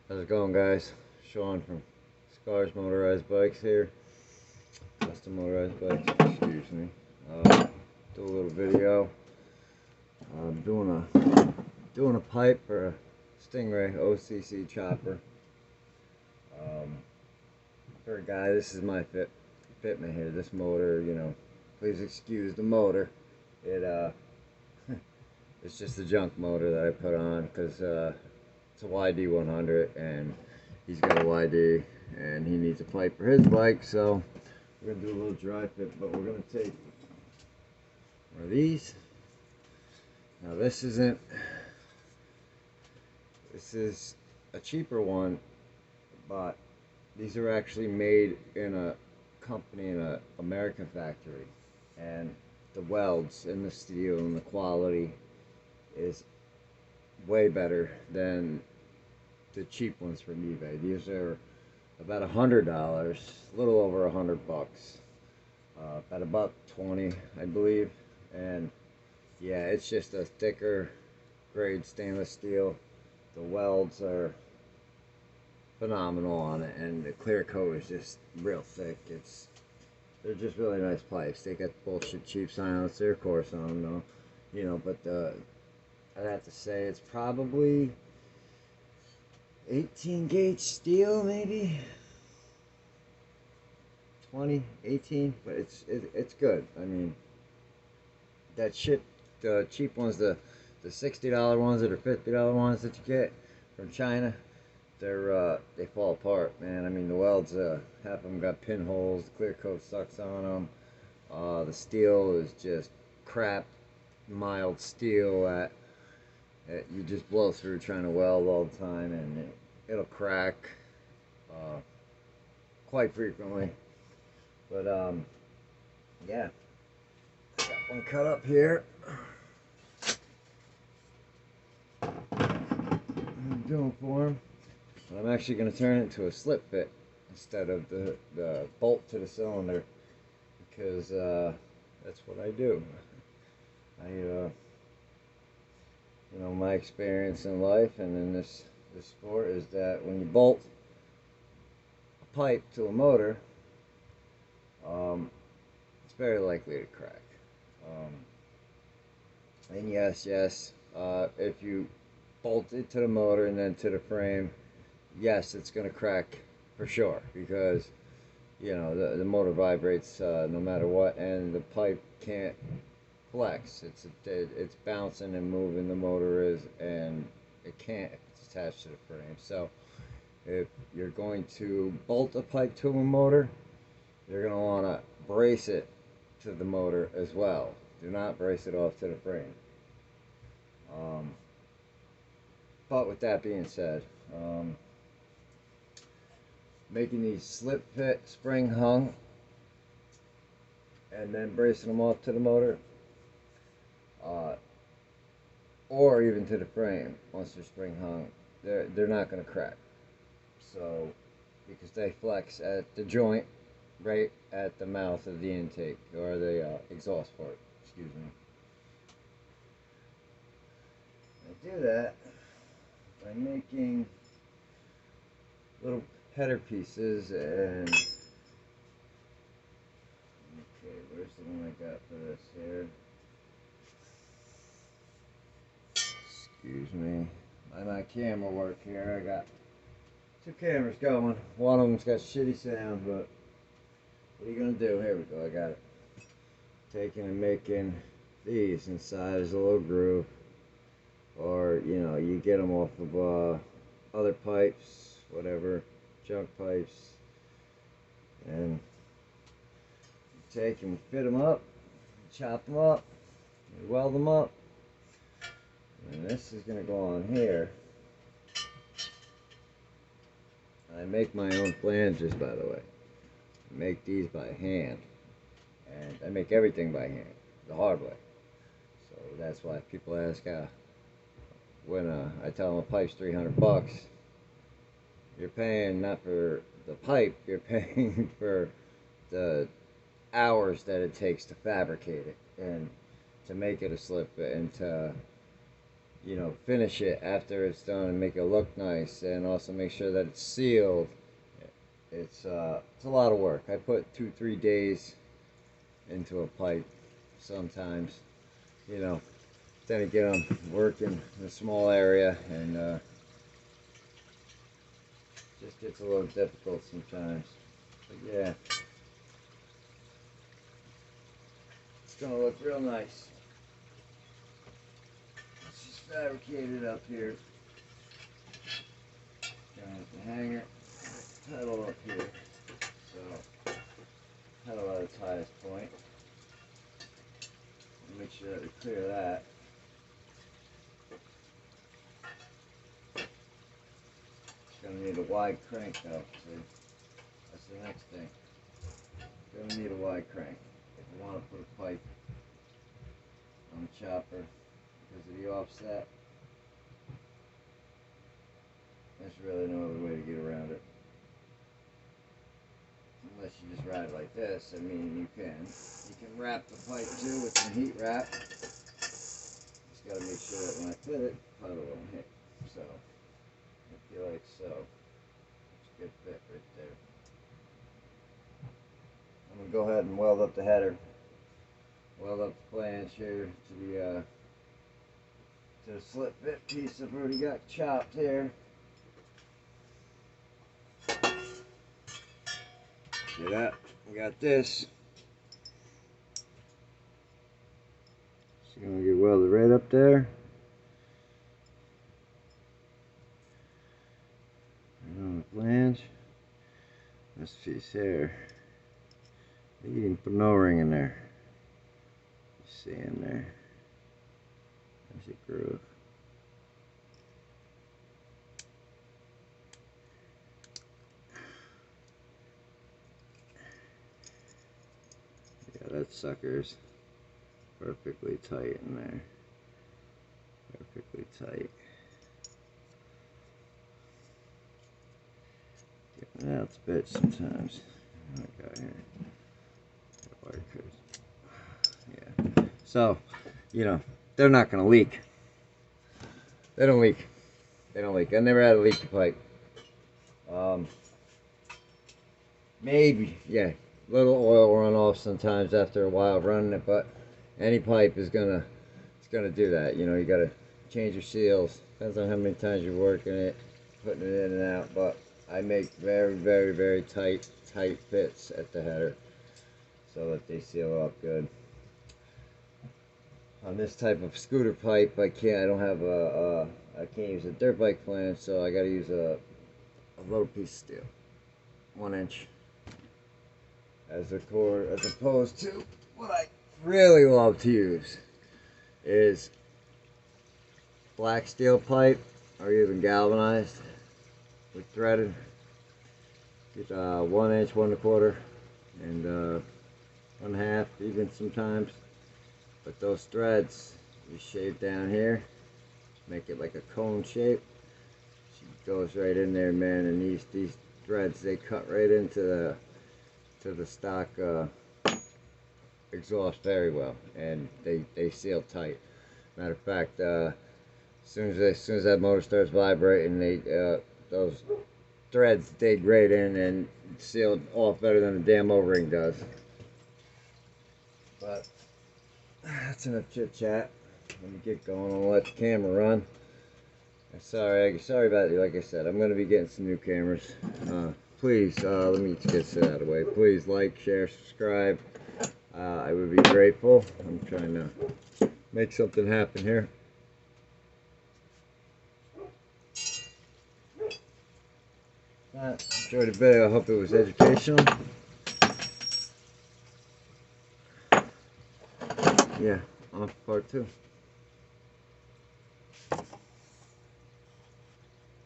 How's it going, guys? Sean from Scars Motorized Bikes here. Custom Motorized Bikes, excuse me. Do a little video. I'm doing a pipe for a Stingray OCC chopper. For a guy, this is my fitment here. This motor, please excuse the motor. It it's just a junk motor that I put on because it's a YD100 and he's got a YD and he needs a pipe for his bike, so we're gonna do a little dry fit. But we're gonna take one of these. Now this is a cheaper one, but these are actually made in a company in a American factory, and the welds and the steel and the quality is way better than the cheap ones from eBay. These are about $100, a little over $100, about a buck 20, I believe. And yeah, it's just a thicker grade stainless steel. The welds are phenomenal on it, and the clear coat is just real thick. They're just really nice pipes. They got bullshit cheap silencer, of course, I don't know, but I'd have to say it's probably 18 gauge steel, maybe 20, 18, but it's good. I mean, that shit, the cheap ones, the $60 ones or the $50 ones that you get from China, they fall apart, man. I mean, the welds, half of them got pinholes, the clear coat sucks on them. The steel is just crap, mild steel that you just blow through trying to weld all the time, and it'll crack quite frequently. But yeah, got one cut up here. I'm doing for him. I'm actually going to turn it into a slip fit instead of the bolt to the cylinder, because that's what I do. My experience in life and in this sport is that when you bolt a pipe to a motor, it's very likely to crack. And yes, if you bolt it to the motor and then to the frame, yes, it's going to crack for sure, because the motor vibrates no matter what, and the pipe can't flex. It's bouncing and moving, the motor is, and it can't if it's attached to the frame. So if you're going to bolt a pipe to a motor, you're going to want to brace it to the motor as well. Do not brace it off to the frame. But with that being said, making these slip fit, spring hung, and then bracing them off to the motor, or even to the frame once they're spring hung, they're not going to crack. So, because they flex at the joint, right at the mouth of the intake, or the exhaust port, excuse me. I do that by making little header pieces, and okay, where's the one I got for this here? Excuse me, my camera work here. I got two cameras going. One of them's got shitty sound, but what are you gonna do? Here we go, I got it. Taking and making these inside as a little groove, or you get them off of other pipes, whatever, junk pipes, and you take and fit them up, chop them up, you weld them up, and this is gonna go on here. I make my own flanges, by the way. I make these by hand, and I make everything by hand, the hard way. So that's why people ask when I tell them a pipe's $300, you're paying not for the pipe, you're paying for the hours that it takes to fabricate it and to make it a slip fit, and to you know, finish it after it's done and make it look nice, and also make sure that it's sealed. It's a lot of work. I put 2-3 days into a pipe sometimes, you know. Then again, I'm working in a small area, and just gets a little difficult sometimes. But yeah, it's gonna look real nice. Let's just fabricate it up here. Gonna have the hanger, pedal up here. So, pedal at its highest point. Make sure that we clear that. Gonna need a wide crank though, see? That's the next thing. Gonna need a wide crank if you want to put a pipe on the chopper because of the offset. There's really no other way to get around it. Unless you just ride like this. I mean, you can wrap the pipe too with some heat wrap. Just gotta make sure that when I fit it, the puddle won't hit. So, if you like so. It's a good fit right there. I'm gonna go ahead and weld up the header. Weld up the flange here to the slip bit piece I've already got chopped here. See that? We got this. It's gonna get welded right up there. And on the flange. This piece here. You can put an O-ring in there. You see in there. There's a groove. Yeah, that sucker's perfectly tight in there. Perfectly tight. Getting out the bitch sometimes. What I got here? Yeah. So, you know, they're not gonna leak. They don't leak. They don't leak. I never had a leaky pipe. Maybe, yeah, little oil run off sometimes after a while running it, but any pipe is gonna do that. You know, you gotta change your seals. Depends on how many times you're working it, putting it in and out. But I make very, very, very tight fits at the header so that they seal up good. On this type of scooter pipe, I don't have I can't use a dirt bike flange, so I gotta use a little piece of steel, 1 inch, as opposed to what I really love to use is black steel pipe or even galvanized with threaded. Get 1 inch, 1 1/4, and 1/2 even sometimes. But those threads you shave down here, make it like a cone shape. She goes right in there, man, and these threads, they cut right into the stock exhaust very well, and they seal tight. Matter of fact, as soon as that motor starts vibrating, those threads dig right in and sealed off better than the damn O-ring does. But that's enough chit chat. Let me get going. I'll let the camera run. Sorry about it. Like I said, I'm going to be getting some new cameras. Please, let me get this out of the way. Please like, share, subscribe. I would be grateful. I'm trying to make something happen here. Enjoyed the video. I hope it was educational. Yeah, on part 2.